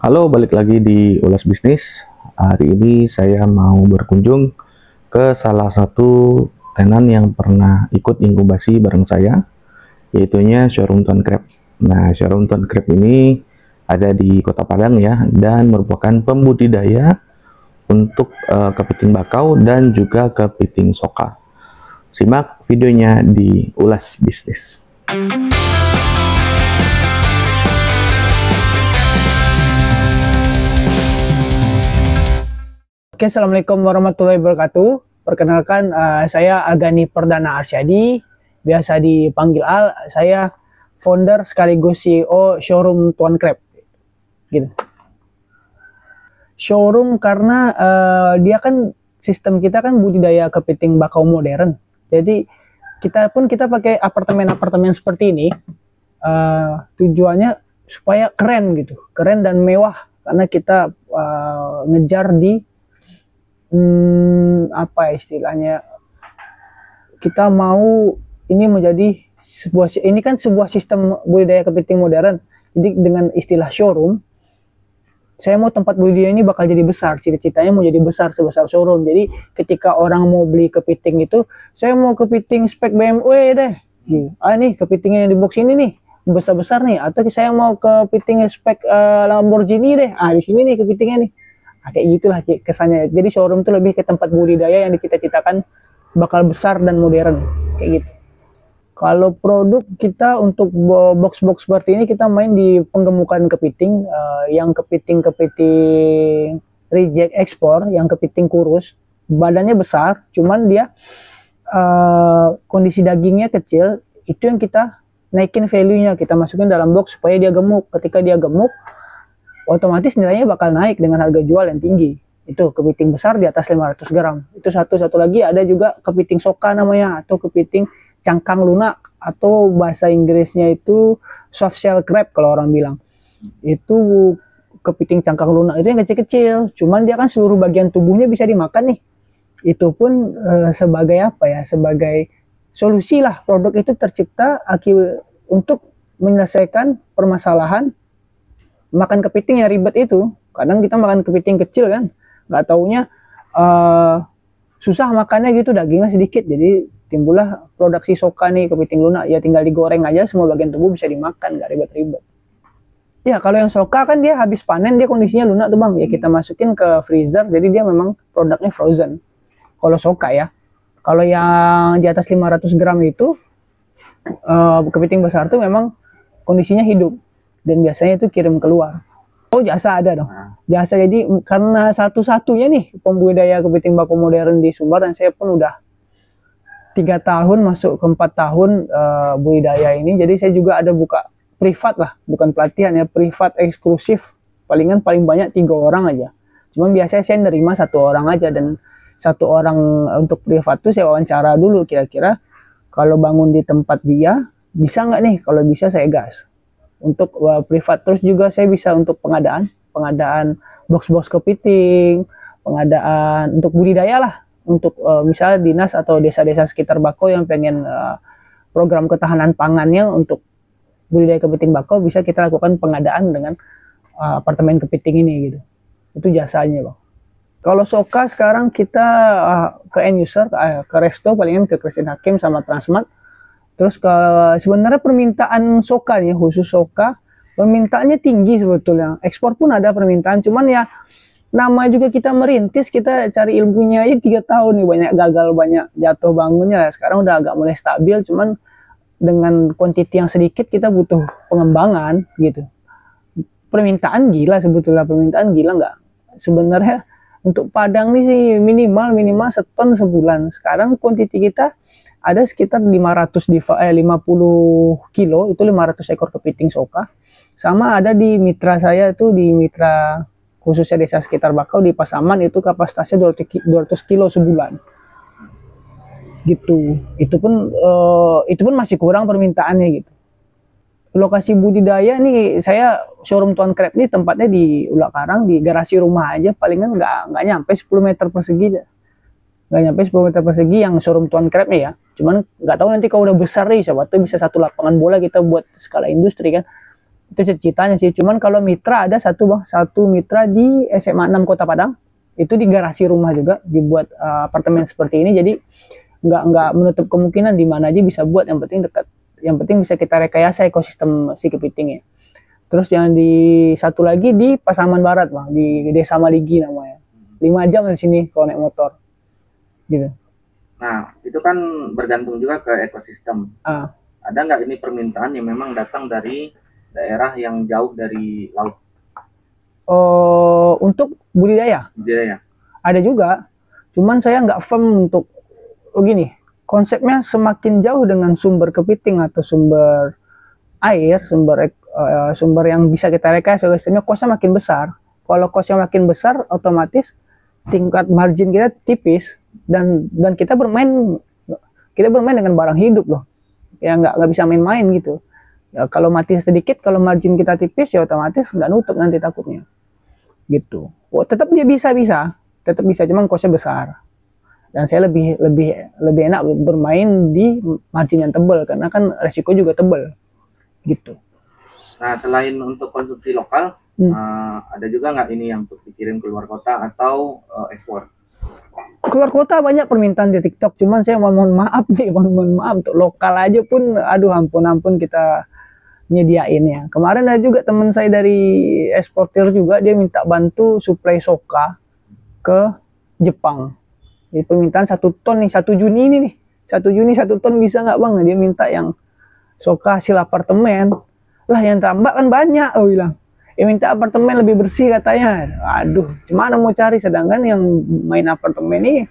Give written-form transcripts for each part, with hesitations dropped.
Halo, balik lagi di Ulas Bisnis. Hari ini saya mau berkunjung ke salah satu tenan yang pernah ikut inkubasi bareng saya, yaitunya Showroom Tuan Crab. Nah, Showroom Tuan Crab ini ada di Kota Padang ya, dan merupakan pembudidaya untuk kepiting bakau dan juga kepiting soka. Simak videonya di Ulas Bisnis. Oke, Assalamualaikum warahmatullahi wabarakatuh. Perkenalkan, saya Agani Perdana Arsyadi, biasa dipanggil Al. Saya founder sekaligus CEO Showroom Tuan Crab. Gitu. Showroom karena dia kan sistem kita kan budidaya kepiting bakau modern. Jadi kita pakai apartemen-apartemen seperti ini. Tujuannya supaya keren gitu, keren dan mewah karena kita ngejar di apa istilahnya, kita mau ini menjadi sebuah sistem budidaya kepiting modern. Jadi dengan istilah showroom, saya mau tempat budidaya ini bakal jadi besar, cita-citanya mau jadi besar sebesar showroom. Jadi ketika orang mau beli kepiting itu, saya mau kepiting spek BMW deh, nih kepitingnya yang di box ini nih besar-besar nih, atau saya mau kepiting spek Lamborghini deh, di sini nih kepitingnya nih. Kayak gitulah kesannya. Jadi showroom itu lebih ke tempat budidaya yang dicita-citakan bakal besar dan modern kayak gitu. Kalau produk kita untuk box-box seperti ini, kita main di penggemukan kepiting, yang kepiting reject ekspor, yang kepiting kurus, badannya besar, cuman dia kondisi dagingnya kecil. Itu yang kita naikin value-nya, kita masukin dalam box supaya dia gemuk. Ketika dia gemuk, otomatis nilainya bakal naik dengan harga jual yang tinggi. Itu kepiting besar di atas 500 gram. Itu satu lagi ada juga kepiting soka namanya, atau kepiting cangkang lunak, atau bahasa Inggrisnya itu soft shell crab kalau orang bilang. Itu kepiting cangkang lunak itu yang kecil-kecil, cuman dia kan seluruh bagian tubuhnya bisa dimakan nih. Itu pun sebagai apa ya, sebagai solusi lah. Produk itu tercipta untuk menyelesaikan permasalahan makan kepiting yang ribet itu. Kadang kita makan kepiting kecil kan, nggak taunya susah makannya gitu, dagingnya sedikit. Jadi timbullah produksi soka nih, kepiting lunak. Ya tinggal digoreng aja, semua bagian tubuh bisa dimakan, nggak ribet-ribet. Ya kalau yang soka kan dia habis panen, dia kondisinya lunak tuh bang, ya kita masukin ke freezer, jadi dia memang produknya frozen. Kalau soka ya, kalau yang di atas 500 gram itu kepiting besar tuh memang kondisinya hidup, dan biasanya itu kirim keluar. Oh, jasa ada dong. Jasa, jadi karena satu-satunya nih pembudidaya kepiting bakau modern di Sumbar, dan saya pun udah 3 tahun masuk ke 4 tahun budidaya ini. Jadi saya juga ada buka privat lah, bukan pelatihan ya, privat eksklusif. Paling banyak 3 orang aja. Cuman biasanya saya nerima 1 orang aja, dan 1 orang untuk privat tuh saya wawancara dulu, kira-kira kalau bangun di tempat dia bisa nggak nih? Kalau bisa saya gas untuk privat. Terus juga saya bisa untuk pengadaan box-box kepiting, pengadaan untuk budidaya lah, untuk misalnya dinas atau desa-desa sekitar bakau yang pengen program ketahanan pangannya untuk budidaya kepiting bakau, bisa kita lakukan pengadaan dengan apartemen kepiting ini gitu. Itu jasanya bang. Kalau soka sekarang kita ke end user, ke resto, palingan ke Christine Hakim sama Transmart. Terus sebenarnya permintaan soka nih, khusus soka, permintaannya tinggi sebetulnya. Ekspor pun ada permintaan, cuman ya nama juga kita merintis, kita cari ilmunya aja 3 tahun nih, banyak gagal, banyak jatuh bangunnya. Sekarang udah agak mulai stabil, cuman dengan kuantiti yang sedikit kita butuh pengembangan gitu. Permintaan gila sebetulnya, permintaan gila nggak? Sebenarnya untuk Padang nih sih minimal seton sebulan. Sekarang kuantiti kita ada sekitar 50 kilo, itu 500 ekor kepiting soka. Sama ada di mitra saya itu, di mitra khususnya desa sekitar bakau di Pasaman, itu kapasitasnya 200 kilo sebulan. Gitu. Itu pun masih kurang permintaannya gitu. Lokasi budidaya nih, saya showroom Tuan Crab ini tempatnya di Ulak Karang, di garasi rumah aja, palingan nggak nyampe 10 meter persegi. Nggak nyampe 10 meter persegi yang showroom Tuan Crab nih ya. Cuman nggak tahu nanti kalau udah besar nih, siapa tuh bisa 1 lapangan bola kita buat skala industri kan. Itu cita-citanya sih. Cuman kalau mitra ada satu bang, satu mitra di SMA 6 Kota Padang. Itu di garasi rumah juga dibuat apartemen seperti ini. Jadi nggak menutup kemungkinan di mana aja bisa buat. Yang penting dekat. Yang penting bisa kita rekayasa ekosistem si kepitingnya. Terus yang di satu lagi di Pasaman Barat bang, di Desa Maligi namanya. 5 jam dari sini kalau naik motor. Gitu. Nah, itu kan bergantung juga ke ekosistem. Ada nggak ini permintaan yang memang datang dari daerah yang jauh dari laut? Untuk budidaya? Budidaya. Ada juga. Cuman saya nggak firm untuk gini. Konsepnya semakin jauh dengan sumber kepiting atau sumber air, sumber yang bisa kita rekayasa, sistemnya kosnya makin besar. Kalau kosnya makin besar, otomatis tingkat margin kita tipis dan kita bermain dengan barang hidup loh. Ya nggak bisa main-main gitu. Ya, kalau mati sedikit, kalau margin kita tipis, ya otomatis nggak nutup nanti takutnya. Gitu. Tetap dia bisa, tetap bisa, cuman kosnya besar. Dan saya lebih enak bermain di margin yang tebal karena kan resiko juga tebal. Gitu. Nah, selain untuk konsumsi lokal, ada juga nggak ini yang untuk dikirim ke luar kota atau ekspor? Keluar kota banyak permintaan di TikTok, cuman saya mohon maaf nih, mohon maaf untuk lokal aja pun, aduh ampun kita nyediain ya. Kemarin ada juga teman saya dari eksportir juga, dia minta bantu suplai soka ke Jepang. Jadi permintaan 1 ton nih, 1 Juni ini nih, 1 Juni 1 ton bisa nggak bang? Dia minta yang soka hasil apartemen. Lah yang tambak kan banyak, oh bilang. Minta apartemen lebih bersih katanya. Aduh, gimana mau cari, sedangkan yang main apartemen ini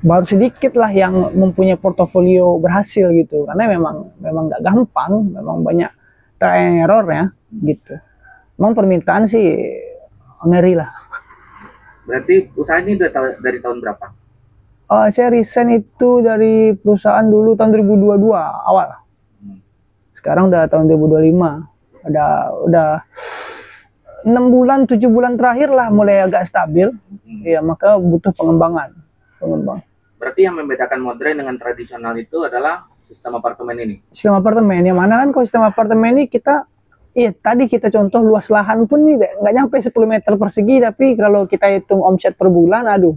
baru sedikit lah yang mempunyai portofolio berhasil gitu. Karena memang nggak gampang, memang banyak trial and error ya gitu. Memang permintaan sih ngeri lah. Berarti usaha ini udah dari tahun berapa? Saya resign itu dari perusahaan dulu tahun 2022 awal. Sekarang udah tahun 2025. Udah 6 bulan, 7 bulan terakhir lah mulai agak stabil. Ya, maka butuh pengembangan. Berarti yang membedakan modern dengan tradisional itu adalah sistem apartemen ini? Sistem apartemen, yang mana kan kalau sistem apartemen ini kita, tadi kita contoh luas lahan pun nih nggak nyampe 10 meter persegi, tapi kalau kita hitung omset per bulan, aduh,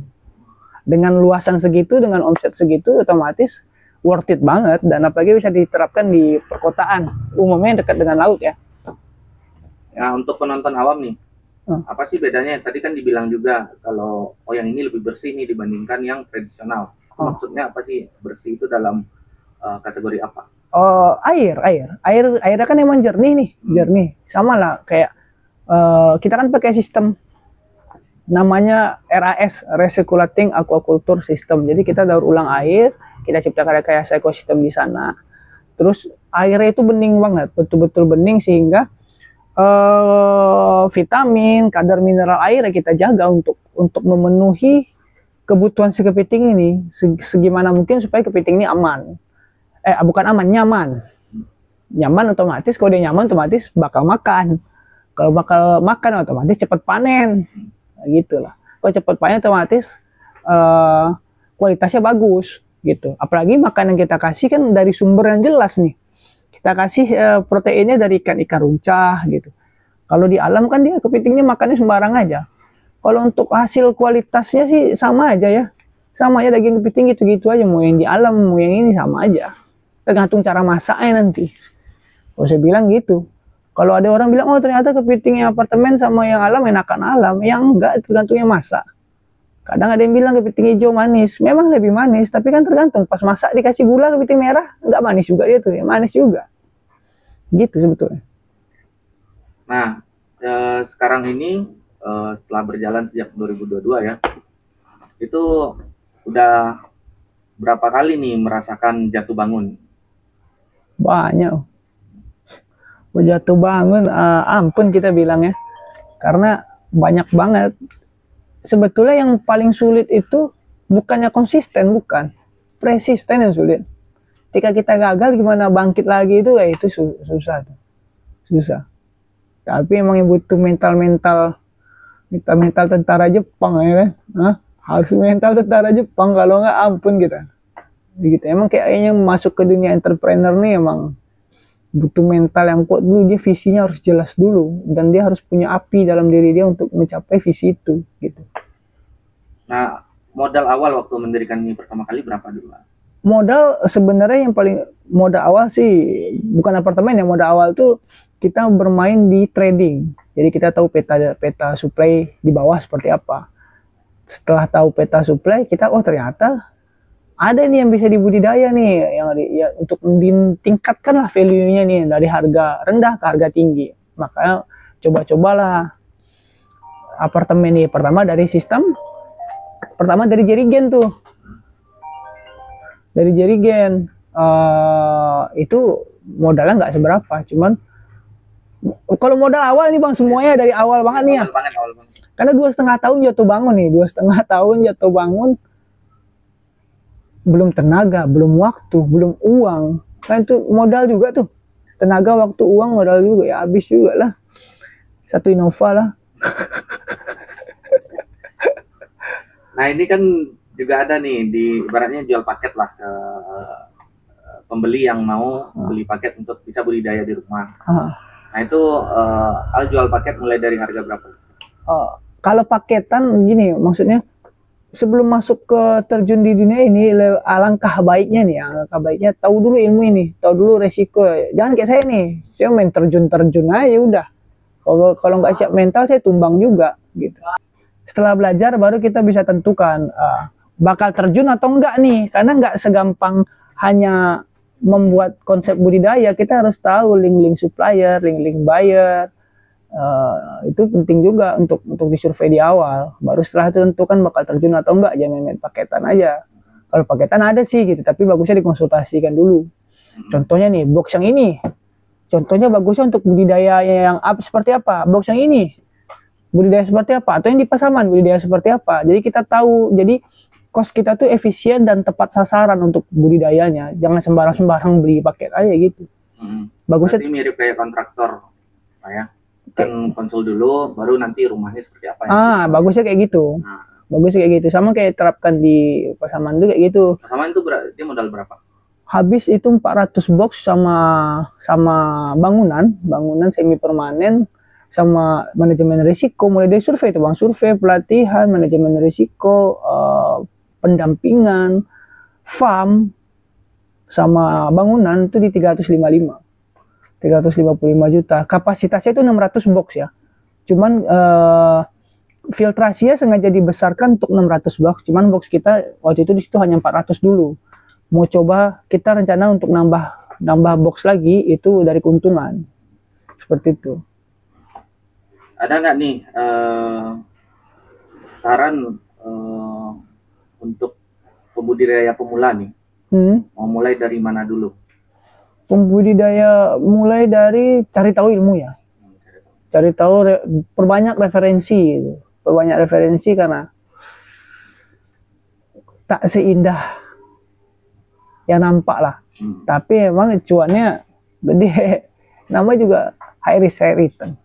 dengan luasan segitu, dengan omset segitu, otomatis worth it banget, dan apalagi bisa diterapkan di perkotaan, umumnya dekat dengan laut ya. Ya, untuk penonton awam nih, apa sih bedanya? Tadi kan dibilang juga kalau yang ini lebih bersih nih dibandingkan yang tradisional. Maksudnya apa sih bersih itu dalam kategori apa? Airnya kan emang jernih nih, jernih. Sama lah kayak kita kan pakai sistem namanya RAS, Recirculating Aquaculture System. Jadi kita daur ulang air, kita ciptakan rekayasa ekosistem di sana. Terus airnya itu bening banget, betul-betul bening, sehingga vitamin, kadar mineral air kita jaga untuk memenuhi kebutuhan si kepiting ini segimana mungkin supaya kepiting ini aman. Bukan aman, nyaman. Nyaman otomatis, kalau dia nyaman otomatis bakal makan. Kalau bakal makan otomatis cepat panen. Gitulah. Kalau cepat panen otomatis kualitasnya bagus gitu. Apalagi makanan yang kita kasih kan dari sumber yang jelas nih. Kita kasih proteinnya dari ikan-ikan runcah gitu. Kalau di alam kan dia kepitingnya makannya sembarang aja. Kalau untuk hasil kualitasnya sih sama aja ya. Sama aja daging kepiting gitu-gitu aja. Mau yang di alam, mau yang ini sama aja. Tergantung cara masaknya nanti. Kalau saya bilang gitu. Kalau ada orang bilang, oh ternyata kepiting yang apartemen sama yang alam enakan alam. Yang enggak, tergantung yang masak. Kadang ada yang bilang kepiting hijau manis. Memang lebih manis, tapi kan tergantung. Pas masak dikasih gula kepiting merah, enggak manis juga dia tuh. Ya, manis juga. Gitu sebetulnya. Nah, sekarang ini setelah berjalan sejak 2022 ya, itu udah berapa kali nih merasakan jatuh bangun? Banyak. Jatuh bangun, ampun kita bilang ya. Karena banyak banget. Sebetulnya yang paling sulit itu bukannya konsisten, bukan. Persisten yang sulit. Ketika kita gagal, gimana bangkit lagi itu, itu susah. Susah. Tapi emang yang butuh mental tentara Jepang ya kan. Harus mental tentara Jepang, kalau nggak ampun kita. Gitu. Emang kayaknya masuk ke dunia entrepreneur nih emang butuh mental yang kuat dulu, dia visinya harus jelas dulu, dan dia harus punya api dalam diri dia untuk mencapai visi itu gitu. Nah, modal awal waktu mendirikan ini pertama kali berapa dulu? Modal sebenarnya yang paling modal awal sih bukan apartemen ya, modal awal tuh kita bermain di trading. Jadi kita tahu peta supply di bawah seperti apa. Setelah tahu peta supply, kita ternyata ada nih yang bisa dibudidaya nih, yang ya, untuk ditingkatkan lah value-nya nih dari harga rendah ke harga tinggi. Makanya coba-cobalah apartemen nih. Pertama dari jerigen tuh. Dari jerigen itu modalnya nggak seberapa, cuman kalau modal awal nih Bang, semuanya dari awal banget nih ya. Awal banget. Karena 2,5 tahun jatuh bangun nih, 2,5 tahun jatuh bangun. Belum tenaga, belum waktu, belum uang. Kan itu modal juga tuh. Tenaga, waktu, uang, modal juga ya, habis juga lah. Satu Innova lah. Nah, ini kan juga ada nih, di ibaratnya jual paket lah ke pembeli yang mau beli paket untuk bisa budidaya di rumah. Nah, itu Al jual paket mulai dari harga berapa? Kalau paketan gini, maksudnya sebelum masuk ke terjun di dunia ini, alangkah baiknya tahu dulu ilmu ini, tahu dulu resiko. Jangan kayak saya nih, saya main terjun aja udah. Kalau nggak siap mental, saya tumbang juga gitu. Setelah belajar baru kita bisa tentukan bakal terjun atau enggak nih, karena nggak segampang hanya membuat konsep budidaya. Kita harus tahu link-link supplier, link-link buyer. Itu penting juga untuk disurvei di awal. Baru setelah itu tentukan bakal terjun atau enggak, jangan main paketan aja. Kalau paketan ada sih gitu, tapi bagusnya dikonsultasikan dulu. Contohnya nih, box yang ini. Contohnya bagusnya untuk budidaya yang seperti apa? Box yang ini budidaya seperti apa? Atau yang di Pasaman budidaya seperti apa? Jadi kita tahu, jadi cost kita tuh efisien dan tepat sasaran untuk budidayanya. Jangan sembarang beli paket aja gitu. Bagusnya mirip kayak kontraktor, ya. Kan konsul dulu, baru nanti rumahnya seperti apa. Bagusnya kayak gitu. Bagusnya kayak gitu. Sama kayak terapkan di Pasaman juga kayak gitu. Pasaman itu dia modal berapa? Habis itu 400 box sama bangunan semi permanen, sama manajemen risiko, mulai dari survei itu Bang, survei, pelatihan, manajemen risiko, pendampingan, farm, sama bangunan itu di 355 juta. Kapasitasnya itu 600 box ya. Cuman filtrasinya sengaja dibesarkan untuk 600 box. Cuman box kita waktu itu di situ hanya 400 dulu. Mau coba kita rencana untuk nambah box lagi itu dari keuntungan. Seperti itu. Ada nggak nih saran untuk pembudidaya pemula nih? Mau mulai dari mana dulu? Pembudidaya mulai dari cari tahu ilmu ya. Cari tahu, perbanyak referensi gitu. Perbanyak referensi karena tak seindah yang nampak lah. Tapi emang cuannya gede. Namanya juga high risk high return.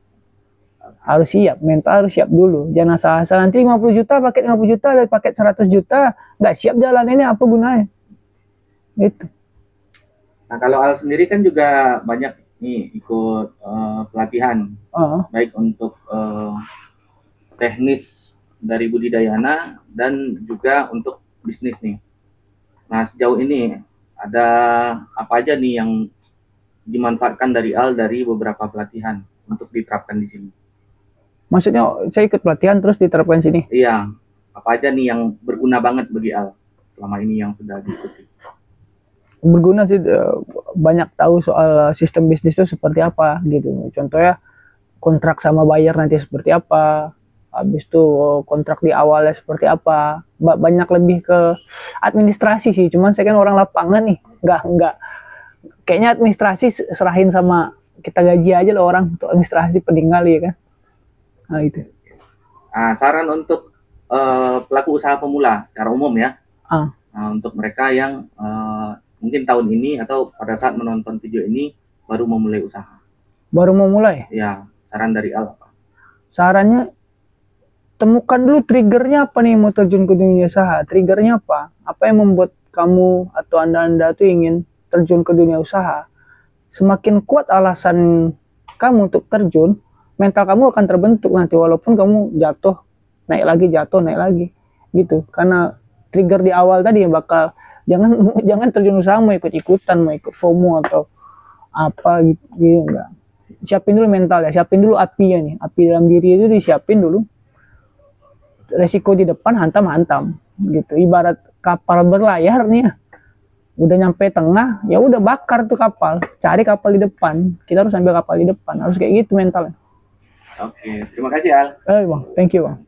Harus siap, mental harus siap dulu. Jangan asal-asal nanti 50 juta, paket 50 juta, dari paket 100 juta, nggak siap jalan ini, apa gunanya? Itu. Nah, kalau Al sendiri kan juga banyak nih ikut pelatihan, baik untuk teknis dari budidayana dan juga untuk bisnis nih. Nah, sejauh ini ada apa aja nih yang dimanfaatkan dari Al dari beberapa pelatihan untuk diterapkan di sini? Maksudnya saya ikut pelatihan terus diterapkan di sini? Iya, apa aja nih yang berguna banget bagi Al selama ini yang sudah diikuti? Berguna sih, banyak tahu soal sistem bisnis itu seperti apa gitu. Contohnya kontrak sama buyer nanti seperti apa, habis itu kontrak di awalnya seperti apa. Banyak lebih ke administrasi sih, cuman saya kan orang lapangan nih, nggak kayaknya administrasi serahin sama kita gaji aja loh orang untuk administrasi peninggal ya kan. Nah itu. Nah, saran untuk pelaku usaha pemula secara umum ya. Nah, untuk mereka yang mungkin tahun ini atau pada saat menonton video ini baru memulai usaha. Baru memulai? Ya, saran dari Al apa? Sarannya temukan dulu triggernya apa nih mau terjun ke dunia usaha. Triggernya apa? Apa yang membuat kamu atau anda tuh ingin terjun ke dunia usaha? Semakin kuat alasan kamu untuk terjun, mental kamu akan terbentuk nanti walaupun kamu jatuh, naik lagi gitu. Karena trigger di awal tadi ya bakal jangan terjun usaha mau ikut-ikutan, mau ikut FOMO atau apa gitu enggak. Siapin dulu mental ya, siapin dulu apinya nih. Api dalam diri itu disiapin dulu. Resiko di depan hantam-hantam gitu. Ibarat kapal berlayar nih ya. Udah nyampe tengah, ya udah bakar tuh kapal. Cari kapal di depan. Kita harus ambil kapal di depan. Harus kayak gitu mentalnya. Oke, terima kasih Al. Bang, thank you bang.